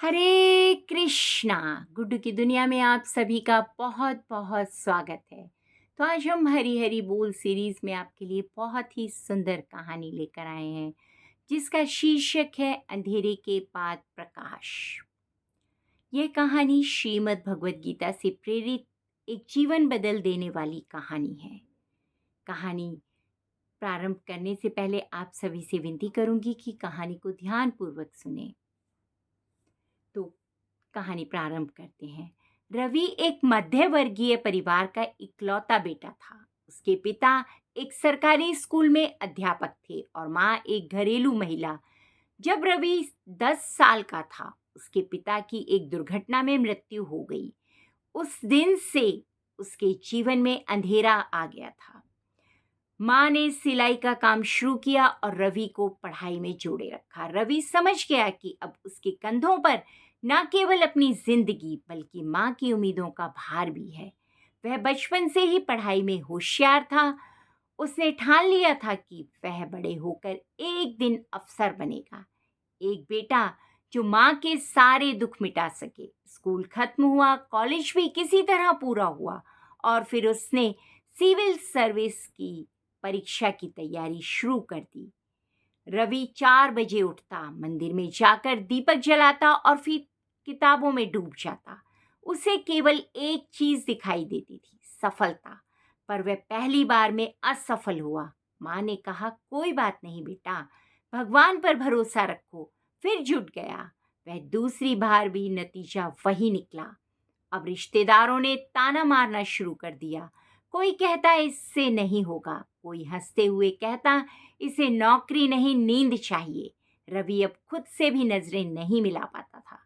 हरे कृष्णा। गुड्डू की दुनिया में आप सभी का बहुत बहुत स्वागत है। तो आज हम हरी हरी बोल सीरीज में आपके लिए बहुत ही सुंदर कहानी लेकर आए हैं जिसका शीर्षक है अंधेरे के बाद प्रकाश। यह कहानी श्रीमद् भगवत गीता से प्रेरित एक जीवन बदल देने वाली कहानी है। कहानी प्रारंभ करने से पहले आप सभी से विनती करूंगी कि कहानी को ध्यानपूर्वक सुने। तो कहानी प्रारंभ करते हैं। रवि एक मध्य वर्गीय परिवार का इकलौता बेटा था। उसके पिता एक सरकारी स्कूल में अध्यापक थे और माँ एक घरेलू महिला। जब रवि 10 साल का था उसके पिता की एक दुर्घटना में मृत्यु हो गई। उस दिन से उसके जीवन में अंधेरा आ गया था। माँ ने सिलाई का काम शुरू किया और रवि को पढ़ाई में जोड़े रखा। रवि समझ गया कि अब उसके कंधों पर न केवल अपनी जिंदगी बल्कि माँ की उम्मीदों का भार भी है। वह बचपन से ही पढ़ाई में होशियार था। उसने ठान लिया था कि वह बड़े होकर एक दिन अफसर बनेगा। एक बेटा जो माँ के सारे दुख मिटा सके। स्कूल खत्म हुआ, कॉलेज भी किसी तरह पूरा हुआ और फिर उसने सिविल सर्विस की परीक्षा की तैयारी शुरू कर दी। रवि 4 बजे उठता, मंदिर में जाकर दीपक जलाता और फिर किताबों में डूब जाता। उसे केवल एक चीज दिखाई देती थी, सफलता। पर वह पहली बार में असफल हुआ। माँ ने कहा, कोई बात नहीं बेटा, भगवान पर भरोसा रखो। फिर जुट गया। वह दूसरी बार भी नतीजा वही निकला। अब रिश्तेदारों ने ताना मारना शुरू कर दिया। कोई कहता इससे नहीं होगा, कोई हंसते हुए कहता इसे नौकरी नहीं नींद चाहिए। रवि अब खुद से भी नजरें नहीं मिला पाता था।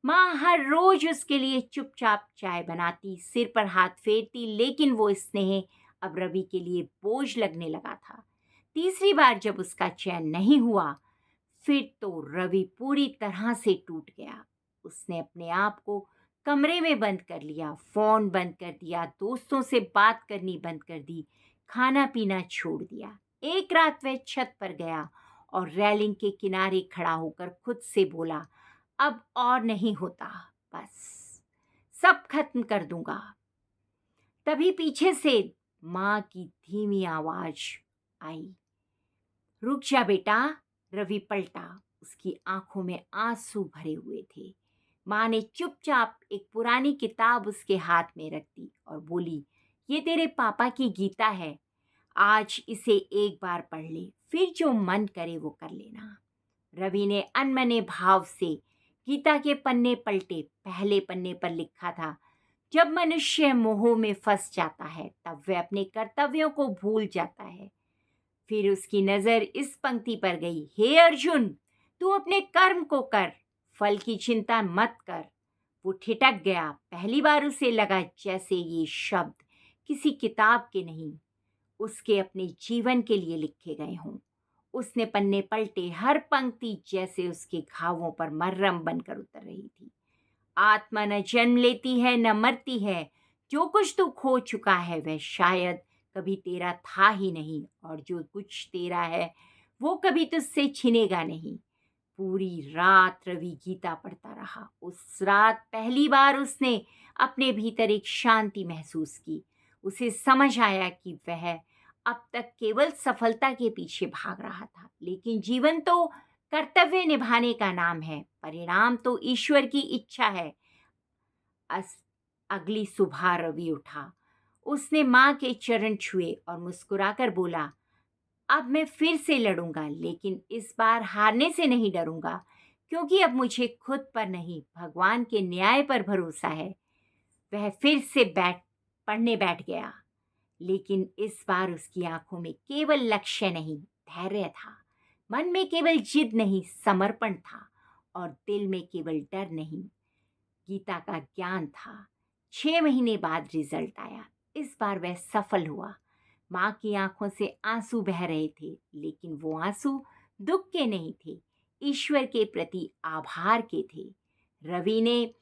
माँ हर रोज उसके लिए चुपचाप चाय बनाती, सिर पर हाथ फेरती, लेकिन वो स्नेह अब रवि के लिए बोझ लगने लगा था। तीसरी बार जब उसका चयन नहीं हुआ, फिर तो रवि पूरी तरह से टूट गया। उसने अपने आप को कमरे में बंद कर लिया, फोन बंद कर दिया, दोस्तों से बात करनी बंद कर दी, खाना पीना छोड़ दिया। एक रात वह छत पर गया और रेलिंग के किनारे खड़ा होकर खुद से बोला, अब और नहीं होता, बस सब खत्म कर दूंगा। तभी पीछे से माँ की धीमी आवाज आई, रुक जा बेटा। रवि पलटा। उसकी आंखों में आंसू भरे हुए थे। माँ ने चुपचाप एक पुरानी किताब उसके हाथ में रख दी और बोली, ये तेरे पापा की गीता है, आज इसे एक बार पढ़ ले, फिर जो मन करे वो कर लेना। रवि ने अनमने भाव से गीता के पन्ने पलटे। पहले पन्ने पर लिखा था, जब मनुष्य मोह में फंस जाता है तब वह अपने कर्तव्यों को भूल जाता है। फिर उसकी नजर इस पंक्ति पर गई, हे अर्जुन, तू अपने कर्म को कर, फल की चिंता मत कर। वो ठिठक गया। पहली बार उसे लगा जैसे ये शब्द किसी किताब के नहीं, उसके अपने जीवन के लिए लिखे गए हों। उसने पन्ने पलटे, हर पंक्ति जैसे उसके घावों पर मरहम बनकर उतर रही थी। आत्मा न जन्म लेती है न मरती है। जो कुछ तू खो चुका है वह शायद कभी तेरा था ही नहीं, और जो कुछ तेरा है वो कभी तुझसे छिनेगा नहीं। पूरी रात रवि गीता पढ़ता रहा। उस रात पहली बार उसने अपने भीतर एक शांति महसूस की। उसे समझ आया कि वह अब तक केवल सफलता के पीछे भाग रहा था, लेकिन जीवन तो कर्तव्य निभाने का नाम है, परिणाम तो ईश्वर की इच्छा है। अस अगली सुबह रवि उठा। उसने माँ के चरण छुए और मुस्कुराकर बोला, अब मैं फिर से लड़ूंगा, लेकिन इस बार हारने से नहीं डरूंगा, क्योंकि अब मुझे खुद पर नहीं भगवान के न्याय पर भरोसा है। वह फिर से पढ़ने बैठ गया, लेकिन इस बार उसकी आंखों में केवल लक्ष्य नहीं, धैर्य था। मन में केवल जिद नहीं, समर्पण था। और दिल में केवल डर नहीं, गीता का ज्ञान था। 6 महीने बाद रिजल्ट आया। इस बार वह सफल हुआ। माँ की आंखों से आंसू बह रहे थे, लेकिन वो आंसू दुख के नहीं थे, ईश्वर के प्रति आभार के थे। रवि ने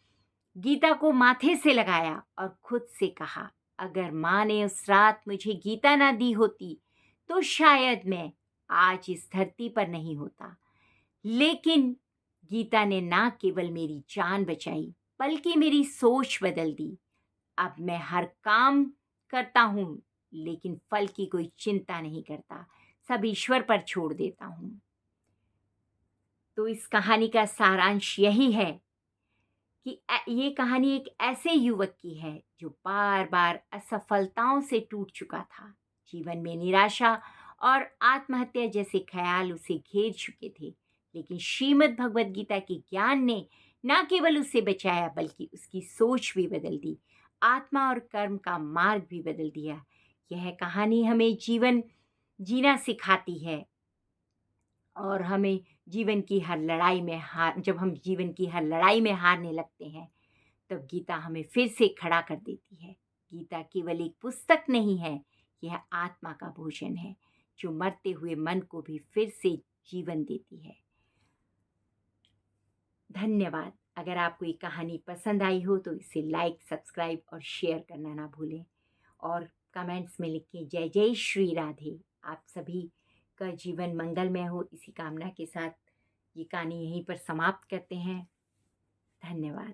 गीता को माथे से लगाया और खुद से कहा, अगर माँ ने उस रात मुझे गीता ना दी होती तो शायद मैं आज इस धरती पर नहीं होता। लेकिन गीता ने ना केवल मेरी जान बचाई बल्कि मेरी सोच बदल दी। अब मैं हर काम करता हूँ लेकिन फल की कोई चिंता नहीं करता, सब ईश्वर पर छोड़ देता हूँ। तो इस कहानी का सारांश यही है कि ये कहानी एक ऐसे युवक की है जो बार बार असफलताओं से टूट चुका था। जीवन में निराशा और आत्महत्या जैसे ख्याल उसे घेर चुके थे, लेकिन श्रीमद् भगवत गीता के ज्ञान ने न केवल उसे बचाया बल्कि उसकी सोच भी बदल दी, आत्मा और कर्म का मार्ग भी बदल दिया। यह कहानी हमें जीवन जीना सिखाती है और हमें जीवन की हर लड़ाई में हार जब हम जीवन की हर लड़ाई में हारने लगते हैं, तब गीता हमें फिर से खड़ा कर देती है। गीता केवल एक पुस्तक नहीं है, यह आत्मा का भोजन है जो मरते हुए मन को भी फिर से जीवन देती है। धन्यवाद। अगर आपको ये कहानी पसंद आई हो तो इसे लाइक, सब्सक्राइब और शेयर करना ना भूलें और कमेंट्स में लिखें जय जय श्री राधे। आप सभी का जीवन मंगलमय हो, इसी कामना के साथ ये कहानी यहीं पर समाप्त करते हैं। धन्यवाद।